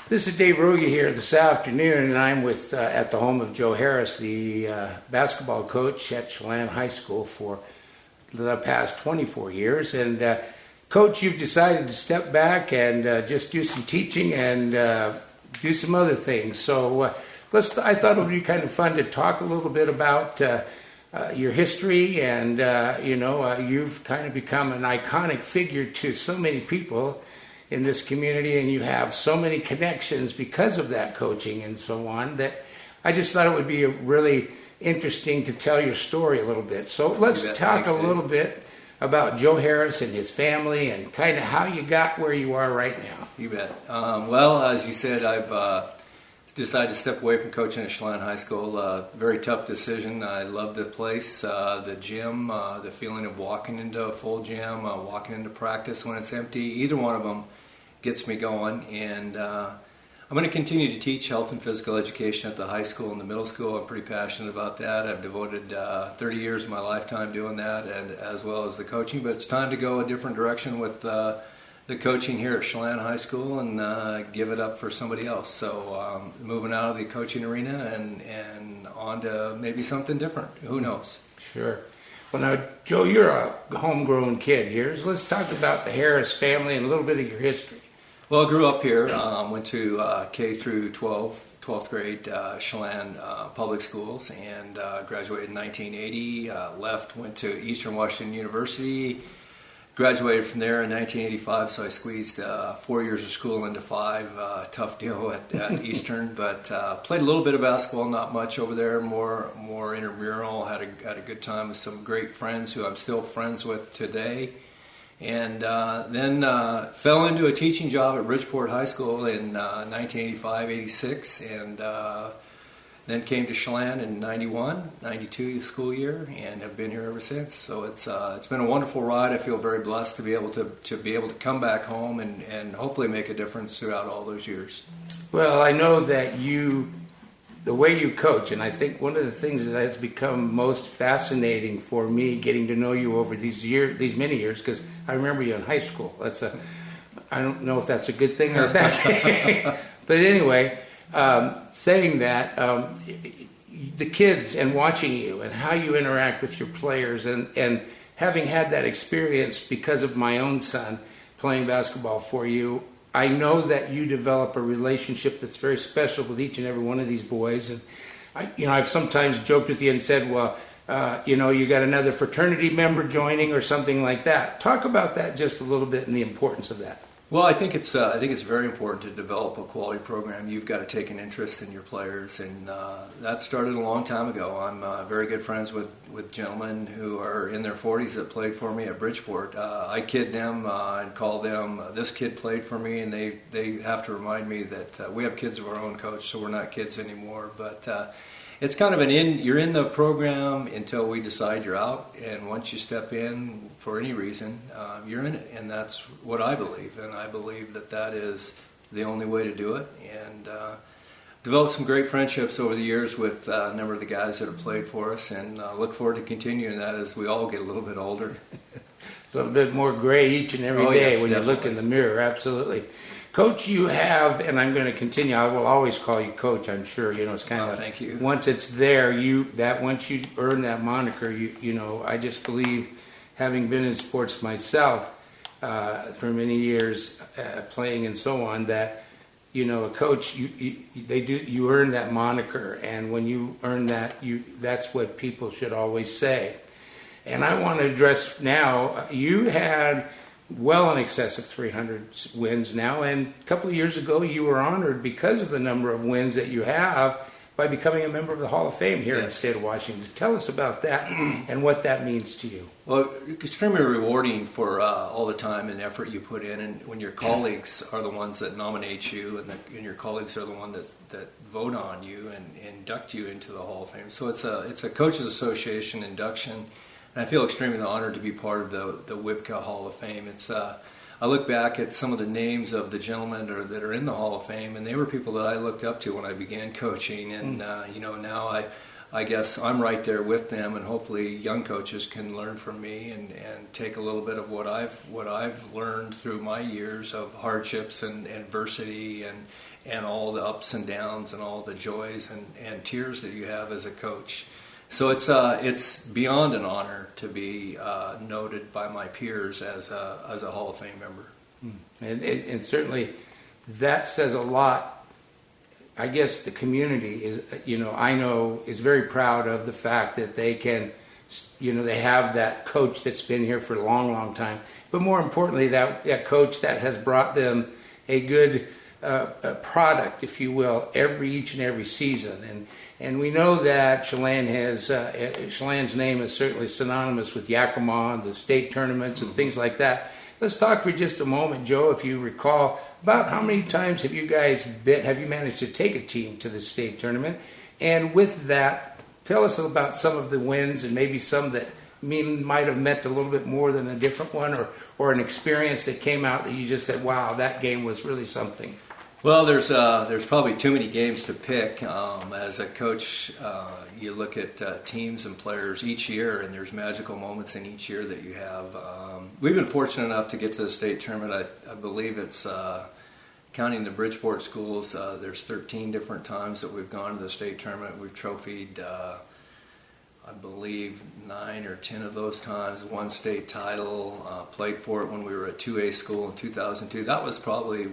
This is Dave Rogge here this afternoon, and I'm with at the home of Joe Harris, the basketball coach at Chelan High School for the past 24 years. And Coach, you've decided to step back and just do some teaching and do some other things. So I thought it would be kind of fun to talk a little bit about your history, and you've kind of become an iconic figure to so many people in this community, and you have so many connections because of that coaching and so on, that I just thought it would be really interesting to tell your story a little bit. So let's talk a little bit about Joe Harris and his family and kind of how you got where you are right now. You bet. Well, as you said, I've decided to step away from coaching at Chelan High School. Very tough decision. I love the place, the gym, the feeling of walking into a full gym, walking into practice when it's empty. Either one of them gets me going, and I'm going to continue to teach health and physical education at the high school and the middle school. I'm pretty passionate about that. I've devoted 30 years of my lifetime doing that, and as well as the coaching. But it's time to go a different direction with the coaching here at Chelan High School and give it up for somebody else. So moving out of the coaching arena and on to maybe something different. Who knows? Sure. Well, now, Joe, you're a homegrown kid here, so let's talk about the Harris family and a little bit of your history. Well, I grew up here, went to K through 12th grade Chelan public schools, and graduated in 1980, went to Eastern Washington University, graduated from there in 1985, so I squeezed 4 years of school into 5. Tough deal at Eastern, but played a little bit of basketball, not much over there, more intramural, had a good time with some great friends who I'm still friends with today. And then fell into a teaching job at Bridgeport High School in 1985-86, and then came to Chelan in 91-92 school year, and have been here ever since. So it's been a wonderful ride. I feel very blessed to be able to come back home and hopefully make a difference throughout all those years. Well, I know that the way you coach, and I think one of the things that has become most fascinating for me getting to know you over these many years, because I remember you in high school. I don't know if that's a good thing or a bad thing, but anyway, saying that, the kids and watching you and how you interact with your players, and having had that experience because of my own son playing basketball for you, I know that you develop a relationship that's very special with each and every one of these boys. And I've sometimes joked with you and said, well, you got another fraternity member joining or something like that. Talk about that just a little bit and the importance of that. Well, I think it's very important to develop a quality program. You've got to take an interest in your players, and that started a long time ago. I'm very good friends with gentlemen who are in their 40s that played for me at Bridgeport. I kid them and call them, this kid played for me, and they have to remind me that we have kids of our own, coach, so we're not kids anymore. But it's kind of you're in the program until we decide you're out, and once you step in for any reason, you're in it, and that's what I believe, and I believe that is the only way to do it, and developed some great friendships over the years with a number of the guys that have played for us, and look forward to continuing that as we all get a little bit older. A little bit more gray each and every day when you look in the mirror, absolutely. Coach, you have, and I'm going to continue, I will always call you Coach, I'm sure, it's kind of, thank you. Once it's there, once you earn that moniker, I just believe, having been in sports myself for many years, playing and so on, that, a coach, you earn that moniker, and when you earn that, that's what people should always say. And I want to address now, you had well in excess of 300 wins now, and a couple of years ago you were honored because of the number of wins that you have by becoming a member of the Hall of Fame here in the state of Washington. Tell us about that and what that means to you. Well, extremely rewarding for all the time and effort you put in, and when your colleagues are the ones that nominate you, and your colleagues are the ones that vote on you and induct you into the Hall of Fame. So it's a Coaches Association induction. And I feel extremely honored to be part of the WIPCA Hall of Fame. I look back at some of the names of the gentlemen that are in the Hall of Fame, and they were people that I looked up to when I began coaching. And now I guess I'm right there with them, and hopefully young coaches can learn from me and take a little bit of what I've learned through my years of hardships and adversity and all the ups and downs and all the joys and tears that you have as a coach. So it's beyond an honor to be noted by my peers as a Hall of Fame member. And certainly that says a lot. I guess the community is, I know is very proud of the fact that they can, they have that coach that's been here for a long, long time. But more importantly, that coach that has brought them a good product, if you will, each and every season. And we know that Chelan's name is certainly synonymous with Yakima and the state tournaments and things like that. Let's talk for just a moment, Joe, if you recall, about how many times have you managed to take a team to the state tournament? And with that, tell us about some of the wins and maybe some that might have meant a little bit more than a different one, or an experience that came out that you just said, wow, that game was really something. Well, there's probably too many games to pick. As a coach, you look at teams and players each year, and there's magical moments in each year that you have. We've been fortunate enough to get to the state tournament. I believe it's, counting the Bridgeport schools, there's 13 different times that we've gone to the state tournament. We've trophied, I believe, 9 or 10 of those times, won state title, played for it when we were at 2A school in 2002. That was probably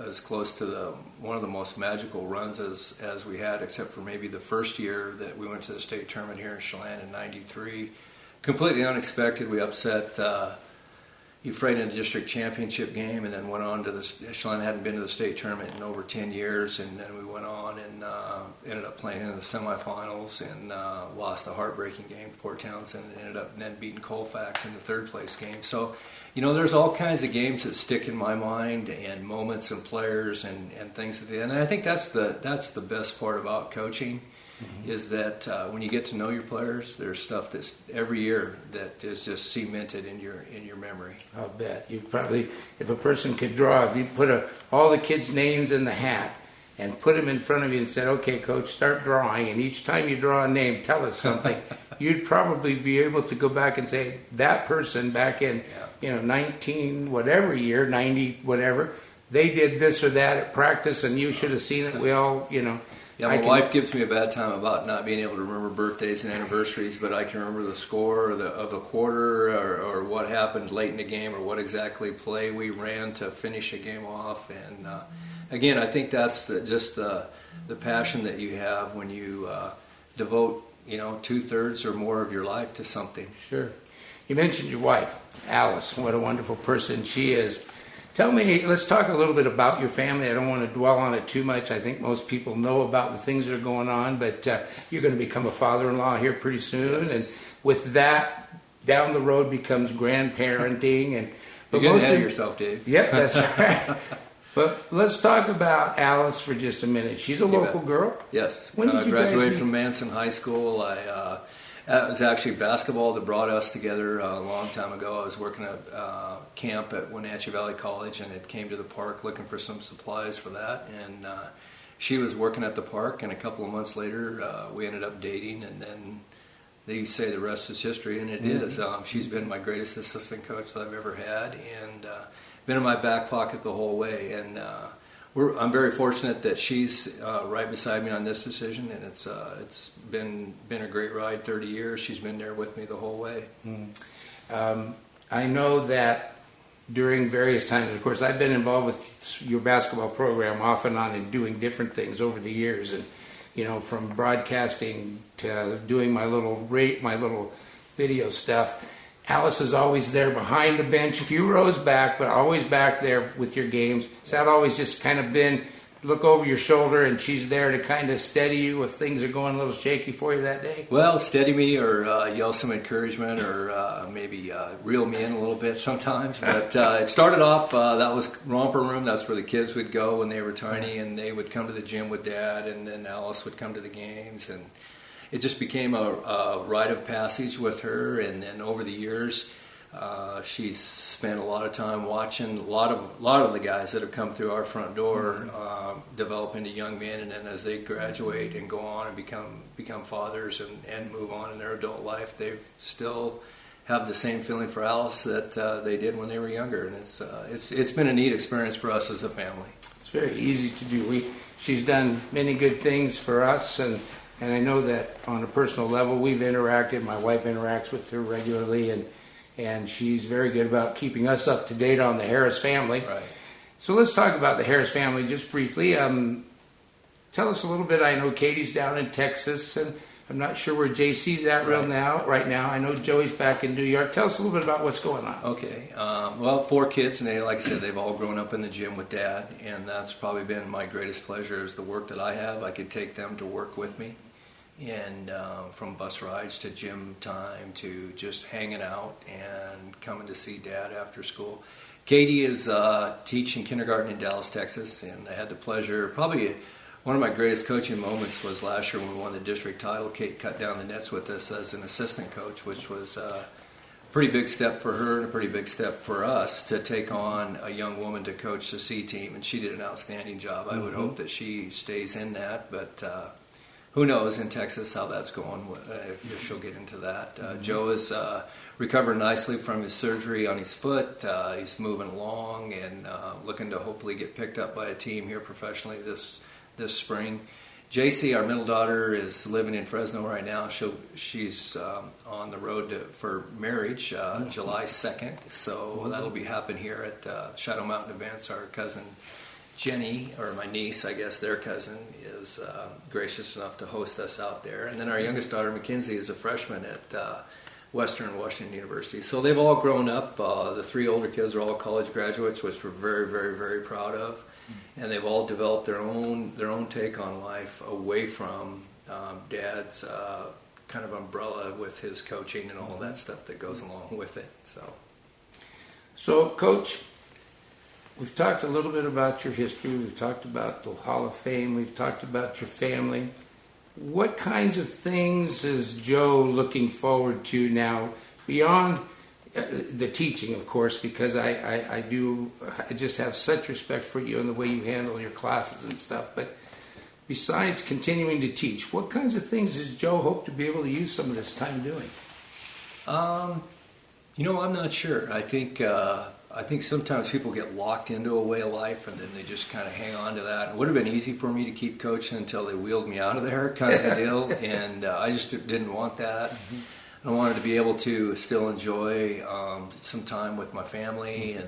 as close to one of the most magical runs as we had, except for maybe the first year that we went to the state tournament here in Chelan in '93. Completely unexpected. We upset Euphrates in the district championship game, and then went on to Chelan hadn't been to the state tournament in over 10 years, and then we went on and ended up playing in the semifinals and lost the heartbreaking game to Port Townsend, and ended up then beating Colfax in the third place game. So, there's all kinds of games that stick in my mind, and moments and players and things at the end. And I think that's the best part about coaching. Mm-hmm. Is that when you get to know your players, there's stuff that's every year that is just cemented in your memory. I'll bet. You probably, if a person could draw, if you put all the kids' names in the hat and put them in front of you and said, okay, coach, start drawing, and each time you draw a name, tell us something, you'd probably be able to go back and say, that person back in 19 whatever year, 90 whatever, they did this or that at practice, and you should have seen it. We all, Yeah, my wife gives me a bad time about not being able to remember birthdays and anniversaries, but I can remember the score of a quarter or what happened late in the game or what exactly play we ran to finish a game off. And again, I think that's just the passion that you have when you devote 2/3 or more of your life to something. Sure. You mentioned your wife, Alice. What a wonderful person she is. Tell me, let's talk a little bit about your family. I don't want to dwell on it too much. I think most people know about the things that are going on, but you're going to become a father-in-law here pretty soon. Yes. And with that, down the road becomes grandparenting. You're getting ahead of yourself, Dave. Yep, that's right. But let's talk about Alice for just a minute. She's a local girl. Yes. When did you graduated guys from Manson High School. It was actually basketball that brought us together a long time ago. I was working at camp at Wenatchee Valley College, and it came to the park looking for some supplies for that. And she was working at the park, and a couple of months later, we ended up dating, and then they say the rest is history, and it is. She's been my greatest assistant coach that I've ever had, and been in my back pocket the whole way. And I'm very fortunate that she's right beside me on this decision, and it's been a great ride. 30 years, she's been there with me the whole way. I know that during various times, of course, I've been involved with your basketball program off and on and doing different things over the years, and from broadcasting to doing my little video stuff. Alice is always there behind the bench, a few rows back, but always back there with your games. Has that always just kind of been look over your shoulder and she's there to kind of steady you if things are going a little shaky for you that day? Well, steady me or yell some encouragement or maybe reel me in a little bit sometimes. But it started off, that was Romper Room. That's where the kids would go when they were tiny, and they would come to the gym with Dad, and then Alice would come to the games. And it just became a rite of passage with her, and then over the years, she's spent a lot of time watching a lot of the guys that have come through our front door develop into young men, and then as they graduate and go on and become fathers and move on in their adult life, they still have the same feeling for Alice that they did when they were younger, and it's been a neat experience for us as a family. It's very easy to do. She's done many good things for us, and I know that on a personal level we've interacted. My wife interacts with her regularly, and she's very good about keeping us up to date on the Harris family. Right. So let's talk about the Harris family just briefly. Tell us a little bit. I know Katie's down in Texas, and I'm not sure where JC's at right now. I know Joey's back in New York. Tell us a little bit about what's going on. Okay. Well, 4 kids, and like I said, they've all grown up in the gym with Dad, and that's probably been my greatest pleasure is the work that I have. I could take them to work with me, and from bus rides to gym time to just hanging out and coming to see Dad after school. Katie is teaching kindergarten in Dallas, Texas, and I had the pleasure, probably one of my greatest coaching moments was last year when we won the district title. Kate cut down the nets with us as an assistant coach, which was a pretty big step for her and a pretty big step for us to take on a young woman to coach the C team, and she did an outstanding job. I would hope that she stays in that, but who knows in Texas how that's going. If she'll get into that. Joe is recovering nicely from his surgery on his foot. He's moving along and looking to hopefully get picked up by a team here professionally this spring. JC, our middle daughter, is living in Fresno right now. She's on the road for marriage July 2nd, so that'll be happening here at Shadow Mountain Events. Our cousin Jenny, or my niece, I guess their cousin, is gracious enough to host us out there. And then our youngest daughter, Mackenzie, is a freshman at Western Washington University. So they've all grown up. The 3 older kids are all college graduates, which we're very, very, very proud of. And they've all developed their own take on life away from Dad's kind of umbrella with his coaching and all that stuff that goes along with it. So, Coach, we've talked a little bit about your history. We've talked about the Hall of Fame. We've talked about your family. What kinds of things is Joe looking forward to now beyond the teaching, of course, because I just have such respect for you and the way you handle your classes and stuff. But besides continuing to teach, what kinds of things does Joe hope to be able to use some of this time doing? I'm not sure. I think sometimes people get locked into a way of life and then they just kind of hang on to that. It would have been easy for me to keep coaching until they wheeled me out of there, kind of a deal, and I just didn't want that. I wanted to be able to still enjoy some time with my family,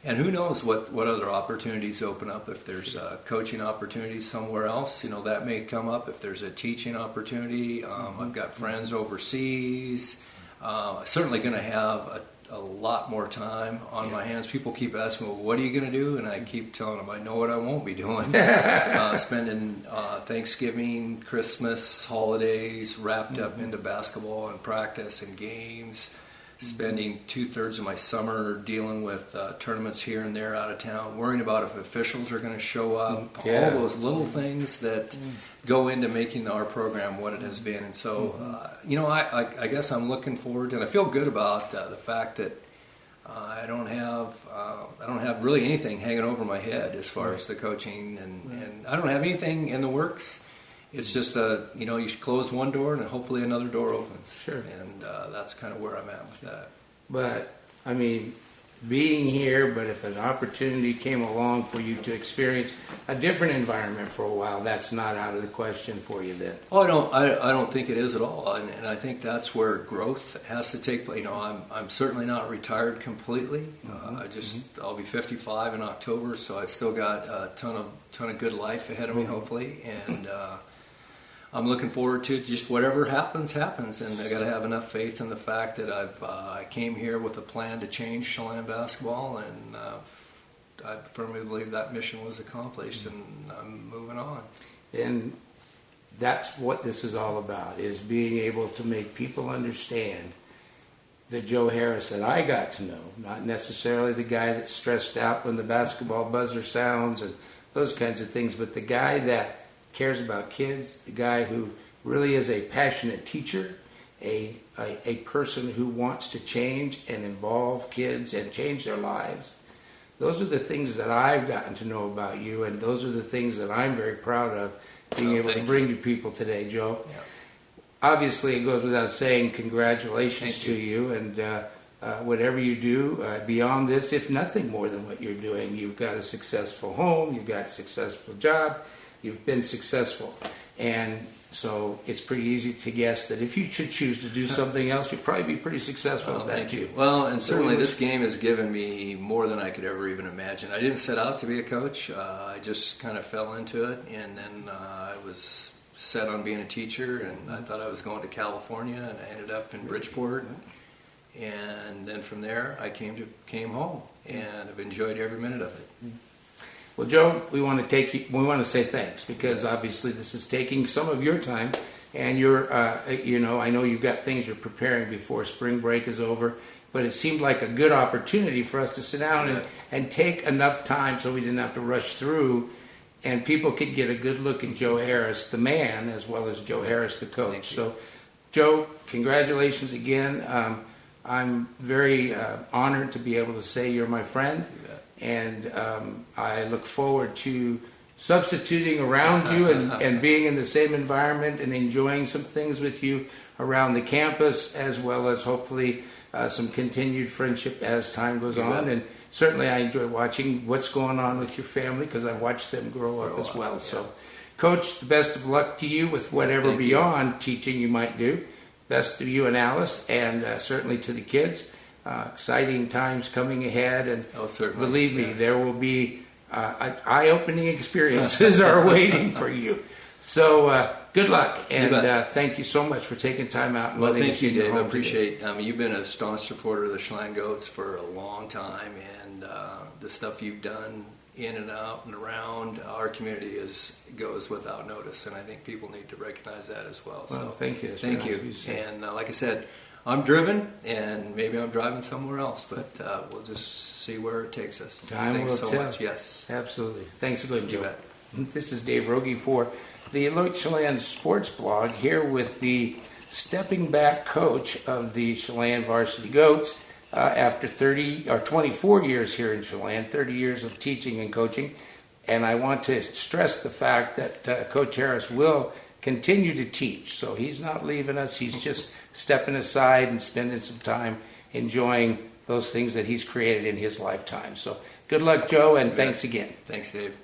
and who knows what other opportunities open up. If there's coaching opportunities somewhere else, that may come up. If there's a teaching opportunity, I've got friends overseas. Certainly going to have a lot more time on my hands. People keep asking, well, what are you going to do? And I keep telling them, I know what I won't be doing. Spending Thanksgiving, Christmas, holidays wrapped up into basketball and practice and games. Spending 2/3 of my summer dealing with tournaments here and there out of town, worrying about if officials are going to show up, all those little things that go into making our program what it has been. And so, I guess I'm looking forward to, and I feel good about the fact that I don't have really anything hanging over my head as far as the coaching, and I don't have anything in the works. It's just you should close one door and hopefully another door opens. Sure. And that's kind of where I'm at with that. But, I mean, being here, but if an opportunity came along for you to experience a different environment for a while, that's not out of the question for you then. Oh, I don't think it is at all, and I think that's where growth has to take place. I'm certainly not retired completely. I'll be 55 in October, so I've still got a ton of good life ahead of me, hopefully, and I'm looking forward to just whatever happens, and I got to have enough faith in the fact that I came here with a plan to change Chelan basketball, and I firmly believe that mission was accomplished, and I'm moving on. And that's what this is all about, is being able to make people understand the Joe Harris that I got to know, not necessarily the guy that's stressed out when the basketball buzzer sounds and those kinds of things, but the guy that cares about kids, the guy who really is a passionate teacher, a person who wants to change and involve kids and change their lives. those are the things that I've gotten to know about you, and those are the things that I'm very proud of being able to bring to people today, Joe. Yeah. Obviously, it goes without saying, congratulations to you, and whatever you do beyond this, if nothing more than what you're doing, you've got a successful home, you've got a successful job, you've been successful. And so it's pretty easy to guess that if you should choose to do something else, you'd probably be pretty successful at that too. Well, and certainly this game has given me more than I could ever even imagine. I didn't set out to be a coach. I just kind of fell into it, and then I was set on being a teacher, and I thought I was going to California, and I ended up in Bridgeport. And then from there, I came home, and I've enjoyed every minute of it. Well, Joe, we want to say thanks, because obviously this is taking some of your time, and you're, I know you've got things you're preparing before spring break is over, but it seemed like a good opportunity for us to sit down and take enough time so we didn't have to rush through, and people could get a good look at Joe Harris, the man, as well as Joe Harris, the coach. So, Joe, congratulations again. I'm very honored to be able to say you're my friend. And I look forward to substituting around you and being in the same environment and enjoying some things with you around the campus, as well as hopefully some continued friendship as time goes on. And certainly I enjoy watching what's going on with your family, because I've watched them grow up as well. So, Coach, the best of luck to you with whatever beyond teaching you might do. Best to you and Alice, and certainly to the kids. Exciting times coming ahead, and believe me, there will be eye-opening experiences are waiting for you. So good luck, and thank you so much for taking time out and letting us in your home. Dave. I appreciate. You've been a staunch supporter of the Chelan Goats for a long time, and the stuff you've done in and out and around our community goes without notice, and I think people need to recognize that as well. Well, so thank you. Thank you. And like I said, I'm driven, and maybe I'm driving somewhere else, but we'll just see where it takes us. Thanks so much. Yes. Absolutely. Thanks again, Joe. You bet. This is Dave Rogge for the Chelan Sports Blog, here with the stepping back coach of the Chelan Varsity Goats after 24 years here in Chelan, 30 years of teaching and coaching. And I want to stress the fact that Coach Harris will continue to teach. So he's not leaving us. He's just stepping aside and spending some time enjoying those things that he's created in his lifetime. So good luck, Joe, and thanks again. Thanks, Dave.